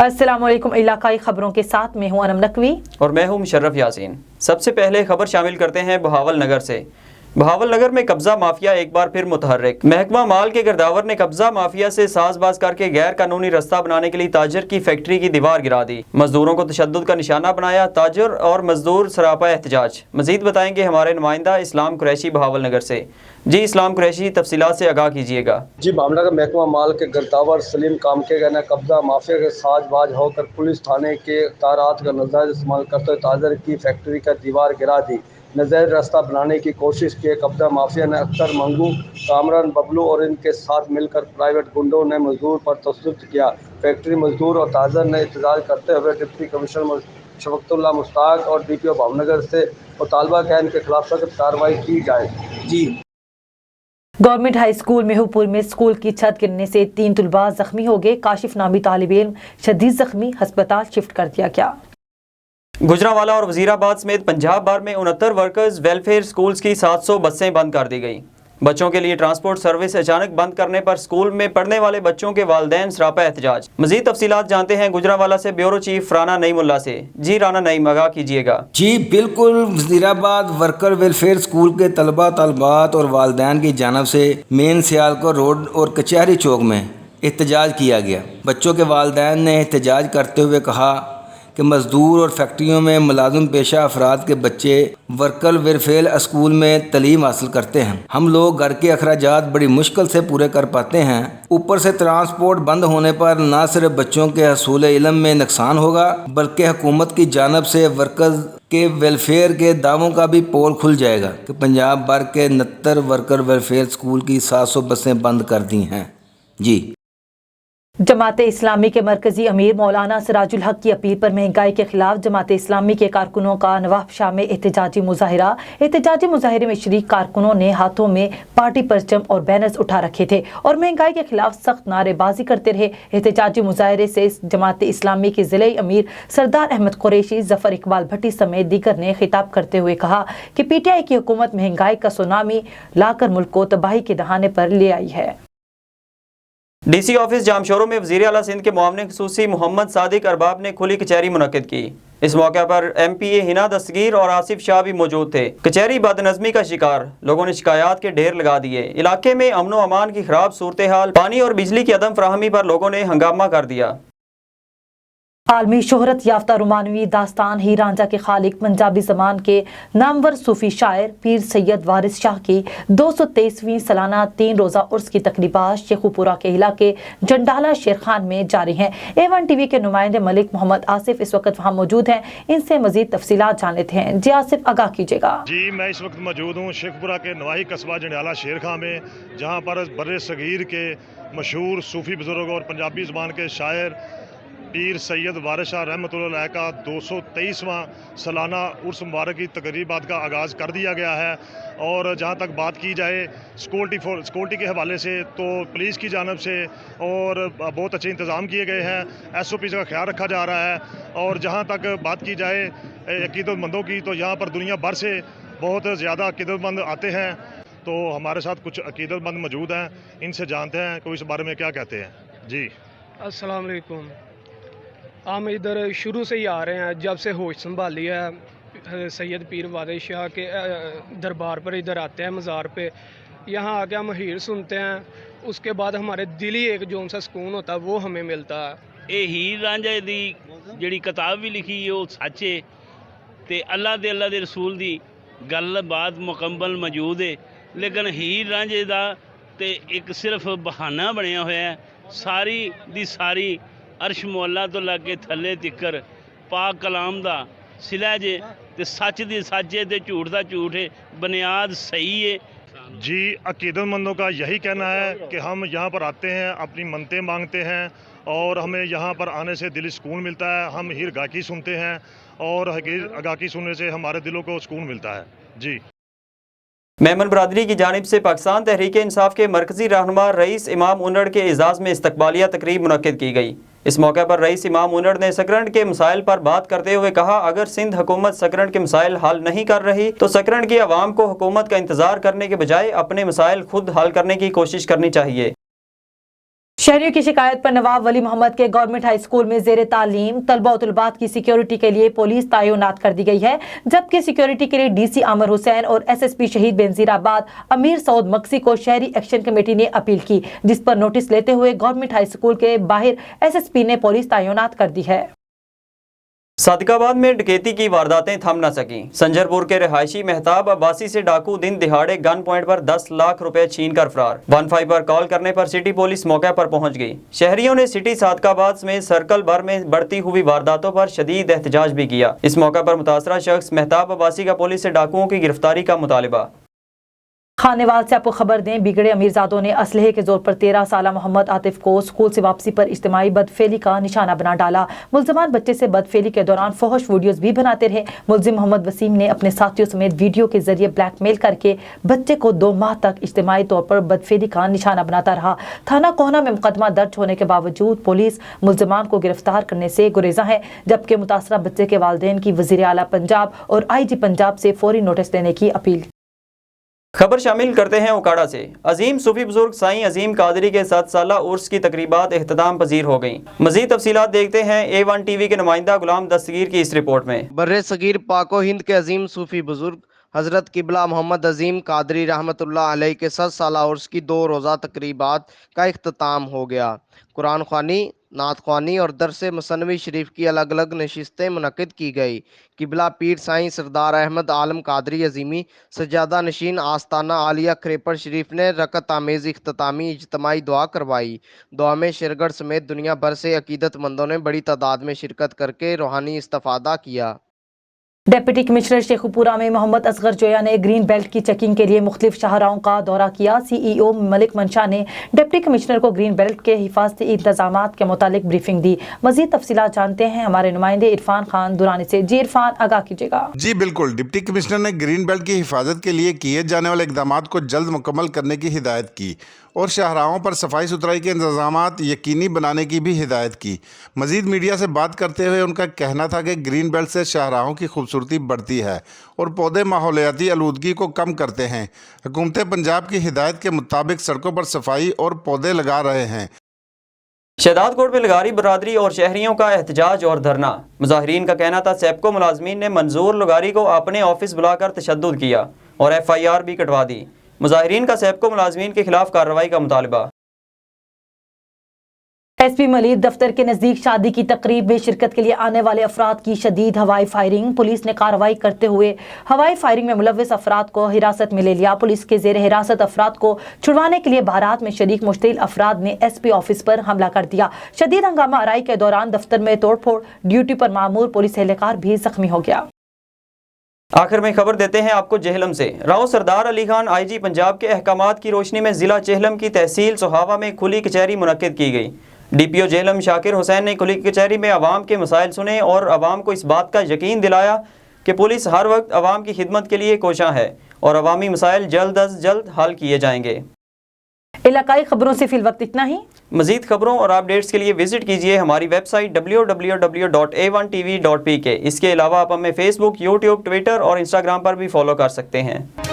अस्सलाम वालेकुम। इलाकाई खबरों के साथ मैं हूं अनम नकवी और मैं हूं मुशर्रफ यासीन। सबसे पहले खबर शामिल करते हैं बहावल नगर से। बहावल नगर में कब्जा माफिया एक बार फिर मुतहर्रिक। महकमा माल के गिरदावर ने कब्जा माफिया से साजबाज करके गैर कानूनी रास्ता बनाने के लिए ताजर की फैक्ट्री की दीवार गिरा दी। मजदूरों को तशद्दुद का निशाना बनाया। ताजर और मजदूर सरापा एहतजाज। मजीद बताएंगे हमारे नुमाइंदा इस्लाम कुरैशी बहावल नगर से। जी इस्लाम कुरैशी, तफसीलात से आगाह कीजिएगा। जी, मामला का महकमा माल के गिरदावर सलीम कामके ने कब्जा माफिया के साजबाज होकर पुलिस थाने के इख्तियारात का नाजायज इस्तेमाल करते हुए ताजर की फैक्ट्री का दीवार गिरा दी। नाजायज रास्ता बनाने की कोशिश की। कब्जा माफिया ने अख्तर, मंगू, कामरान, बबलू और इनके साथ मिलकर प्राइवेट गुंडों ने मजदूर पर तशद्दुद किया। फैक्ट्री मजदूर और ताजर ने एहतजाज करते हुए डिप्टी कमिश्नर शफकतुल्लाह मुश्ताक और DPO भावनगर से मुतालबा किया इनके खिलाफ सख्त कार्रवाई की जाए। जी, गवर्नमेंट हाई स्कूल मेहूपुर में स्कूल की छत गिरने से 3 तुलबा जख्मी हो गए। काशिफ नामी तालिब इल्म शदीद जख्मी, अस्पताल शिफ्ट कर दिया गया। गुजरांवाला और वजीराबाद समेत पंजाब भर में 69 वर्कर्स वेलफेयर स्कूल्स की 700 बसें बंद कर दी गई। बच्चों के लिए ट्रांसपोर्ट सर्विस अचानक बंद करने पर स्कूल में पढ़ने वाले बच्चों के वालिदैन सरापा एहतजाज। मजीद तफसीलात जानते हैं गुजरांवाला से ब्यूरो चीफ राना नईमुल्ला से। जी राना नईम, आगाह कीजिएगा। जी बिल्कुल, वजीराबाद वर्कर वेलफेयर स्कूल के तलबा तलबात और वालिदैन की जानब से मेन सियालकोट रोड और कचहरी चौक में एहतजाज किया गया। बच्चों के वालिदैन ने एहतजाज करते हुए कहा कि मज़दूर और फैक्ट्रियों में मुलाजिम पेशा अफराद के बच्चे वर्कर वेलफेयर स्कूल में तलीम हासिल करते हैं। हम लोग घर के अखराजात बड़ी मुश्किल से पूरे कर पाते हैं। ऊपर से ट्रांसपोर्ट बंद होने पर न सिर्फ बच्चों के हसूल इल्म में नुकसान होगा बल्कि हुकूमत की जानब से वर्कर्स के वेलफेयर के दावों का भी पोल खुल जाएगा कि पंजाब भर के 69 वर्कर वेलफेयर स्कूल की 700 बसें बंद कर दी हैं। जी, जमात इस्लामी के मरकजी अमीर मौलाना सिराजुल हक की अपील पर महंगाई के खिलाफ जमात इस्लामी के कारकुनों का नवाब शाह में एहतजाजी मुजाहिरा। एहतजाजी मुजाहिरे में शरीक कारकुनों ने हाथों में पार्टी परचम और बैनर्स उठा रखे थे और महंगाई के खिलाफ सख्त नारेबाजी करते रहे। एहतजाजी मुजाहिरे से जमात इस्लामी के ज़िले अमीर सरदार अहमद कुरैशी, जफर इकबाल भट्टी समेत दीगर ने खिताब करते हुए कहा कि PTI की हुकूमत महंगाई का सुनामी लाकर मुल्क को तबाही के दहाने पर ले आई है। DC ऑफिस जामशोरों में वज़ीर आला सिंध के मुआवने ख़ुसूसी मोहम्मद सादिक अरबाब ने खुली कचहरी मुनक़्क़िद की। इस मौके पर MPA हिना दस्तगीर और आसिफ शाह भी मौजूद थे। कचहरी बदनज़मी का शिकार, लोगों ने शिकायत के ढेर लगा दिए। इलाके में अमन व अमान की खराब सूरत हाल, पानी और बिजली की अदम फराहमी पर लोगों ने हंगामा कर दिया। आलमी शोहरत याफ्ता रोमानवी दास्तान हीर रांझा के खालिक पंजाबी ज़बान के नामवर सूफ़ी शायर पीर सैयद वारिस शाह की 223वीं सालाना 3 रोज़ा उर्स की तकरीबात शेखुपुरा के इलाके जंडाला शेर खान में जारी हैं। A1TV के नुमाइंदे मलिक मोहम्मद आसिफ इस वक्त वहाँ मौजूद हैं। इनसे मजीद तफसीलात जान लेते हैं। जी आसिफ, आगाह कीजिएगा। जी, मैं इस वक्त मौजूद हूँ शेखपुरा के नवाही कस्बा जंडाला शेर खान में, जहाँ पर बर्रे सगीर के मशहूर सूफ़ी बुज़ुर्ग और पंजाबी ज़बान के शायर पीर सैयद वारिस शाह रहमतुल्लाह अलैह का 223वां सालाना उर्स मुबारक की तकरीबात का आगाज़ कर दिया गया है। और जहाँ तक बात की जाए सिक्योरिटी के हवाले से, तो पुलिस की जानब से और बहुत अच्छे इंतज़ाम किए गए हैं। SOP का ख्याल रखा जा रहा है। और जहाँ तक बात की जाए अक़ीदतमंदों की, तो यहाँ पर दुनिया भर से बहुत ज़्यादा अक़ीदतमंद आते हैं। तो हमारे साथ कुछ अक़ीदतमंद मौजूद हैं, इनसे जानते हैं कि इस बारे में क्या कहते हैं। जी, अस्सलाम वालेकुम। हम इधर शुरू से ही आ रहे हैं, जब से होश संभाली है सैयद पीर वारिस शाह के दरबार पर इधर आते हैं मज़ार पे। यहाँ आके हम हीर सुनते हैं, उसके बाद हमारे दिली एक जो सा सुकून होता है वो हमें मिलता है। ये हीर रांझा दी जिहड़ी किताब भी लिखी है वो सच है, ते अल्लाह दे रसूल दी गल बात मुकम्मल मौजूद है। लेकिन हीर रांझे दा ते एक सिर्फ बहाना बनया होया है। सारी दी सारी अर्श मुअल्ला तो लगे थले तिकर पाक कलाम दा सिला जे, ते सच दी सच है ते झूठ दा झूठ है, बुनियाद सही है। जी, अक़ीदतमंदों का यही कहना है कि हम यहाँ पर आते हैं, अपनी मन्नतें मांगते हैं और हमें यहाँ पर आने से दिली सुकून मिलता है। हम हीर गायकी सुनते हैं और गायकी सुनने से हमारे दिलों को सुकून मिलता है। जी, मेमन बरादरी की जानिब से पाकिस्तान तहरीक इंसाफ के मरकजी रहनुमा रईस इमाम उन्नड़ के एजाज़ में इस्तकबालिया तकरीब मुनक्किद की गई। इस मौके पर रईस इमाम उन्नड़ ने सकरंड के मसाइल पर बात करते हुए कहा, अगर सिंध हुकूमत सकरंड के मसाइल हल नहीं कर रही तो सकरंड की आवाम को हुकूमत का इंतजार करने के बजाय अपने मसाइल खुद हल करने की कोशिश करनी चाहिए। शहरियों की शिकायत पर नवाब वली मोहम्मद के गवर्नमेंट हाई स्कूल में जेर तालीम तलबा और तलबात की सिक्योरिटी के लिए पुलिस तैनात कर दी गई है, जबकि सिक्योरिटी के लिए डीसी आमिर हुसैन और एसएसपी शहीद बेनजीराबाद अमीर सऊद मक्सी को शहरी एक्शन कमेटी ने अपील की, जिस पर नोटिस लेते हुए गवर्नमेंट हाई स्कूल के बाहर एसएसपी ने पुलिस तैनात कर दी है। सादिकाबाद में डकैती की वारदातें थम न सकीं। संजरपुर के रहायशी मेहताब अब्बासी से डाकू दिन दिहाड़े गन पॉइंट पर 10 लाख रुपए छीन कर फरार। 15 पर कॉल करने पर सिटी पुलिस मौके पर पहुंच गई। शहरियों ने सिटी सादिकाबाद में सर्कल भर में बढ़ती हुई वारदातों पर शदीद एहतजाज भी किया। इस मौके पर मुतासरा शख्स मेहताब अब्बासी का पुलिस से डाकुओं की गिरफ्तारी का मुतालिबा। खानेवाल से आपको खबर दें, बिगड़े अमीरजादों ने असलहे के जोर पर 13 साला मोहम्मद आतिफ को स्कूल से वापसी पर इज्तिमाई बदफेली का निशाना बना डाला। मुल्जिमान बच्चे से बदफेली के दौरान फहश वीडियोस भी बनाते रहे। मुल्जिम मोहम्मद वसीम ने अपने साथियों समेत वीडियो के जरिए ब्लैकमेल करके बच्चे को 2 माह तक इज्तिमाई तौर पर बदफेली का निशाना बनाता रहा। थाना कोहना में मुकदमा दर्ज होने के बावजूद पुलिस मुल्जिमान को गिरफ्तार करने से गुरेजा है, जबकि मुतासरा बच्चे के वालिदैन की वजीर आला पंजाब और IG पंजाब से फौरी नोटिस देने की अपील। खबर शामिल करते हैं उकाड़ा से। अजीम सूफी बुजुर्ग साईं अजीम कादरी के 7 साला उर्स की तकरीबात इख्तिताम पजीर हो गईं। मजीद तफसीलात देखते हैं A1TV के नुमाइंदा गुलाम दस्तगीर की इस रिपोर्ट में। बर्रे सगीर पाको हिंद के अजीम सूफी बुजुर्ग हज़रत किबला मोहम्मद अजीम कादरी रहमतुल्लाह अलैह के 7 साला उर्स की 2 रोज़ा तकरीबात का इख्तिताम हो गया। कुरान ख्वानी, नात ख्वानी और दरस मुसन्नवी शरीफ की अलग अलग नशिस्तें मुनक़िद की गई। किबला पीर साईं सरदार अहमद आलम कादरी अजीमी सजादा नशीन आस्ताना आलिया खरेपड़ शरीफ ने रकत आमेज़ इख्तितामी इज्तिमाई दुआ करवाई। दुआ में शेरगढ़ समेत दुनिया भर से अकीदतमंदों ने बड़ी तादाद में शिरकत करके रूहानी इस्तिफ़ादा किया। डिप्टी कमिश्नर शेखुपुरा में मोहम्मद असगर जोया ने ग्रीन बेल्ट की चेकिंग के लिए मुख्तलिफ शाहराहों का दौरा किया। CEO मलिक मंशा ने डिप्टी कमिश्नर को ग्रीन बेल्ट के हिफाजती इंतजामात के मुतालिक ब्रीफिंग दी। मजीद तफसीलात जानते हैं हमारे नुमाइंदे इरफान खान दुरानी से। जी इरफान, आगाह कीजिएगा। जी बिल्कुल, डिप्टी कमिश्नर ने ग्रीन बेल्ट की हिफाजत के लिए किए जाने वाले इकदाम को जल्द मुकम्मल करने की हिदायत की और शाहराहों पर सफाई सुथराई के इंतजामात यकीनी बनाने की भी हिदायत की। मजीद मीडिया से बात करते हुए उनका कहना था कि ग्रीन बेल्ट से शाहराहों की खूबसूरती बढ़ती है और पौधे माहौलियाती आलूदगी को कम करते हैं। हुकूमत पंजाब की हिदायत के मुताबिक सड़कों पर सफाई और पौधे लगा रहे हैं। शहदाद कोट में लगारी बरादरी और शहरियों का एहतजाज और धरना। मुजाहिरीन का कहना था सेप्को मुलाजमीन ने मंजूर लगारी को अपने ऑफिस बुलाकर तशद्दुद किया और FIR भी कटवा दी। मुजाहिरीन का सेप्को मुलाजमीन के खिलाफ कार्रवाई का मुतालबा। SP मलिक दफ्तर के नजदीक शादी की तकरीब में शिरकत के लिए आने वाले अफराद की शदीद हवाई फायरिंग। पुलिस ने कार्रवाई करते हुए हवाई फायरिंग में मुलव्विस अफराद को हिरासत में ले लिया। पुलिस के जेर हिरासत अफराद को छुड़वाने के लिए बारात में शरीक मुश्तिल अफराद ने SP ऑफिस पर हमला कर दिया। शदीद हंगामा आराई के दौरान दफ्तर में तोड़फोड़, ड्यूटी पर मामूर पुलिस एहलकार भी जख्मी हो गया। आखिर में खबर देते हैं आपको जेहलम से। राव सरदार अली खान IG पंजाब के अहकामात की रोशनी में जिला जेहलम की तहसील सोहावा में खुली कचहरी मुनक्किद की गई। DPO जेहलम शाकिर हुसैन ने खुली कचहरी में आवाम के मसाइल सुने और आवाम को इस बात का यकीन दिलाया कि पुलिस हर वक्त आवाम की खिदमत के लिए कोशां है और अवामी मसाइल जल्द अज जल्द हल किए जाएंगे। इलाकाई खबरों से फिल वक्त इतना ही। मजीद खबरों और अपडेट्स के लिए विजिट कीजिए हमारी वेबसाइट www.a1tv.pk। इसके अलावा आप हमें Facebook, YouTube, Twitter और Instagram पर भी फॉलो कर सकते हैं।